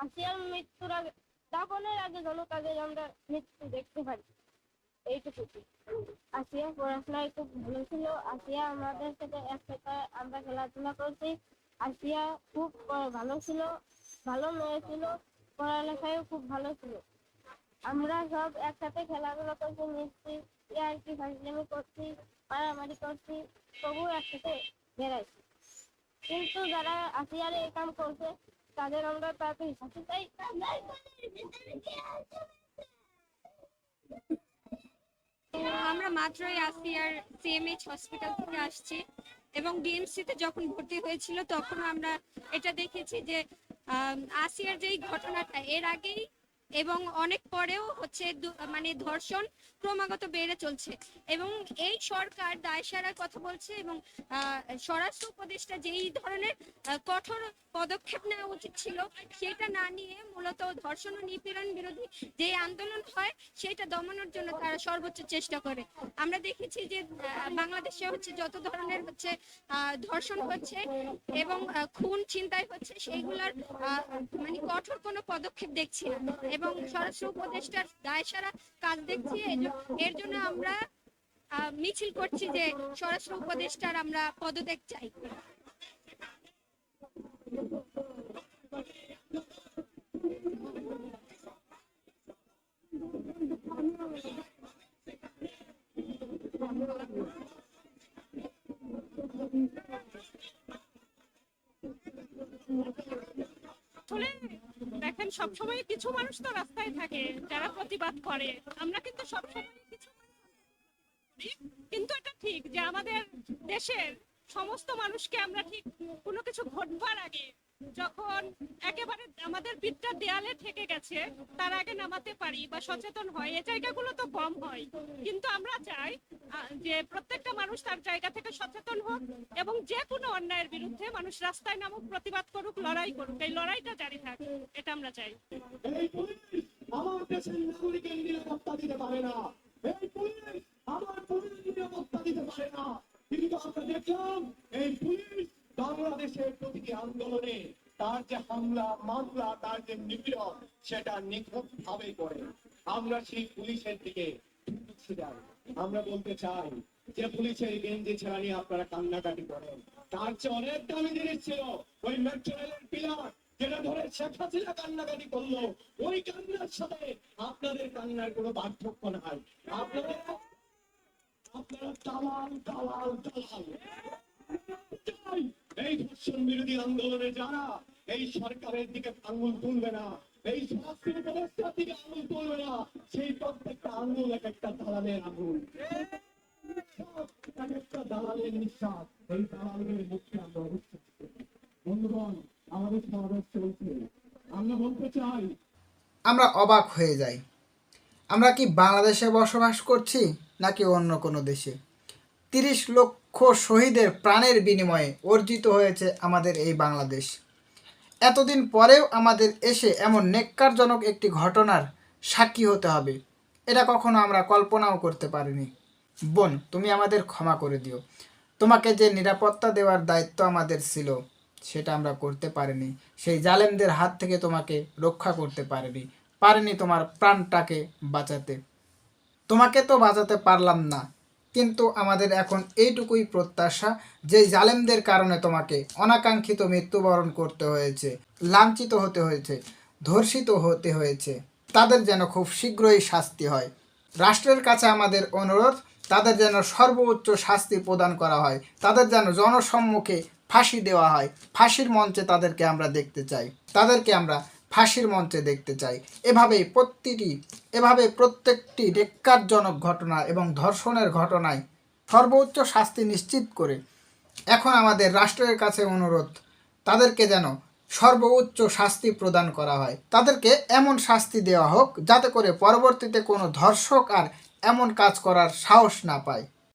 আসিয়ার মৃত্যুর আগে, দাফনের আগে যেন তাদের আমরা মৃত্যু দেখতে পারি, এইটুকু। আসিয়া পড়াশোনায় খুব ভালো ছিল। আসিয়া আমাদের সাথে একসাথে আমরা খেলাধুলা করছি। আসিয়া খুব ভালো ছিল, ভালো মেয়ে ছিল, পড়ালেখায়ও খুব ভালো ছিল। আমরা সব একসাথে খেলাধুলা করছি, মিশছি, ইয়ার্কি ফাজলামি করছি, মারামারি করছি, তবু একসাথে বেড়াইছি। কিন্তু যারা আসিয়ার এই কাম করছে তাদের আমরা তাড়াতাড়ি শাস্তি চাই। আমরা মাত্রই আসিয়ার সিএমএইচ হসপিটাল থেকে আসছি এবং ডিএমসিতে যখন ভর্তি হয়েছিল তখন আমরা এটা দেখেছি যে আসিয়ার যেই ঘটনাটা এর আগেই এবং অনেক পরেও হচ্ছে মানে ধর্ষণ ক্রমাগত বেড়ে চলছে এবং এই সরকার দায়সারার কথা বলছে এবং স্বরাষ্ট্র উপদেষ্টা যেই ধরনের কঠোর পদক্ষেপ নেওয়া উচিত ছিল সেটা না নিয়ে মূলত ধর্ষণ ও নিপীড়ন বিরোধী যে আন্দোলন হয় সেটা দমানোর জন্য তারা সর্বোচ্চ চেষ্টা করে। আমরা দেখেছি যে বাংলাদেশে হচ্ছে যত ধরনের হচ্ছে ধর্ষণ হচ্ছে এবং খুন ছিনতাই হচ্ছে সেইগুলোর মানে কঠোর কোনো পদক্ষেপ দেখছি না এবং স্বরাষ্ট্র উপদেষ্টার দায়সারা কাজ দেখছি। এর জন্য আমরা মিছিল করছি যে স্বরাষ্ট্র উপদেষ্টার আমরা পদত্যাগ চাই। আসলে দেখেন, সবসময় কিছু মানুষ তো রাস্তায় থাকে যারা প্রতিবাদ করে। আমরা কিন্তু সবসময় কিছু কিন্তু এটা ঠিক যে আমাদের দেশের সমস্ত মানুষকে আমরা ঠিক কোনো কিছু ঘটবার আগে, যখন একেবারে আমাদের পিঠটা দেয়ালে ঠেকে গেছে, তার আগে নামাতে পারি বা সচেতন হয়, এই জায়গাগুলো তো কম হয়। কিন্তু আমরা চাই যে প্রত্যেকটা মানুষ তার জায়গা থেকে সচেতন হোক এবং যে কোনো অন্যায়ের বিরুদ্ধে মানুষ রাস্তায় নামুক, প্রতিবাদ করুক, লড়াই করুক। এই লড়াইটা জারি থাক, এটা আমরা চাই। আমার দেশের নাগরিকের নিরাপত্তা দিতে পারে না, এই পুলিশ আমার পুলিশ নিরাপত্তা দিতে পারে না। কিন্তু আমরা দেখলাম এই পুলিশ বাংলাদেশের প্রতিটি আন্দোলনে তার যে হামলা মামলা, তার যে নিপীড়ন, সেটা নিখুঁত ভাবে করে। আমরা সেই পুলিশের দিকে আমরা বলতে চাই যে পুলিশের গেঞ্জি ছেড়া নিয়ে আপনারা কান্নাকাটি করেন, তার চেয়ে অনেক দামি জিনিস ছিল ওই মেট্রো রেলের পিলার, যেটা ধরে শেখ হাসিনা কান্নাকাটি করলো। ওই কান্নার সাথে আপনাদের কান্নার কোনো পার্থক্য নাই। আপনারা দালাল দালাল দালাল। এই ধর্ষণ বিরোধী আন্দোলনে যারা এই সরকারের দিকে আঙুল তুলবে না, এই স্বরাষ্ট্র উপদেষ্টার দিকে আঙুল তুলবে না, সেই প্রত্যেকটা আঙুল এক একটা দালালের আঙুল, এক একটা দালালের নিঃশ্বাস। এই দালালের মুখে আমরা অবশ্যই বন্ধুগণ, আমাদের সমাবেশ চলছে। আমরা বলতে চাই, আমরা অবাক হয়ে যাই, আমরা কি বাংলাদেশে বসবাস করছি নাকি অন্য কোনো দেশে? 30 লক্ষ শহীদের প্রাণের বিনিময়ে অর্জিত হয়েছে আমাদের এই বাংলাদেশ। এতদিন পরেও আমাদের এসে এমন নেক্কারজনক একটি ঘটনার সাক্ষী হতে হবে, এটা কখনো আমরা কল্পনাও করতে পারিনি। বোন, তুমি আমাদের ক্ষমা করে দিও। তোমাকে যে নিরাপত্তা দেওয়ার দায়িত্ব আমাদের ছিল সেটা আমরা করতে পারিনি। সেই জালেমদের হাত থেকে তোমাকে রক্ষা করতে পারিনি তোমার প্রাণটাকে বাঁচাতে। তোমাকে তো বাঁচাতে পারলাম না, কিন্তু আমাদের এখন এইটুকুই প্রত্যাশা যে জালেমদের কারণে তোমাকে অনাকাঙ্ক্ষিত মৃত্যুবরণ করতে হয়েছে, লাঞ্ছিত হতে হয়েছে, ধর্ষিত হতে হয়েছে, তাদের যেন খুব শীঘ্রই শাস্তি হয়। রাষ্ট্রের কাছে আমাদের অনুরোধ, তাদের যেন সর্বোচ্চ শাস্তি প্রদান করা হয়, তাদের যেন জনসম্মুখে ফাঁসি দেওয়া হয়। ফাঁসির মঞ্চে তাদেরকে আমরা দেখতে চাই, তাদেরকে আমরা ফাঁসির মঞ্চে দেখতে চাই। এভাবে প্রত্যেকটি ন্যাক্কারজনক ঘটনা এবং ধর্ষণের ঘটনায় সর্বোচ্চ শাস্তি নিশ্চিত করে এখন আমাদের রাষ্ট্রের কাছে অনুরোধ, তাদেরকে যেন সর্বোচ্চ শাস্তি প্রদান করা হয়। তাদেরকে এমন শাস্তি দেওয়া হোক যাতে করে পরবর্তীতে কোনো ধর্ষক আর এমন কাজ করার সাহস না পায়।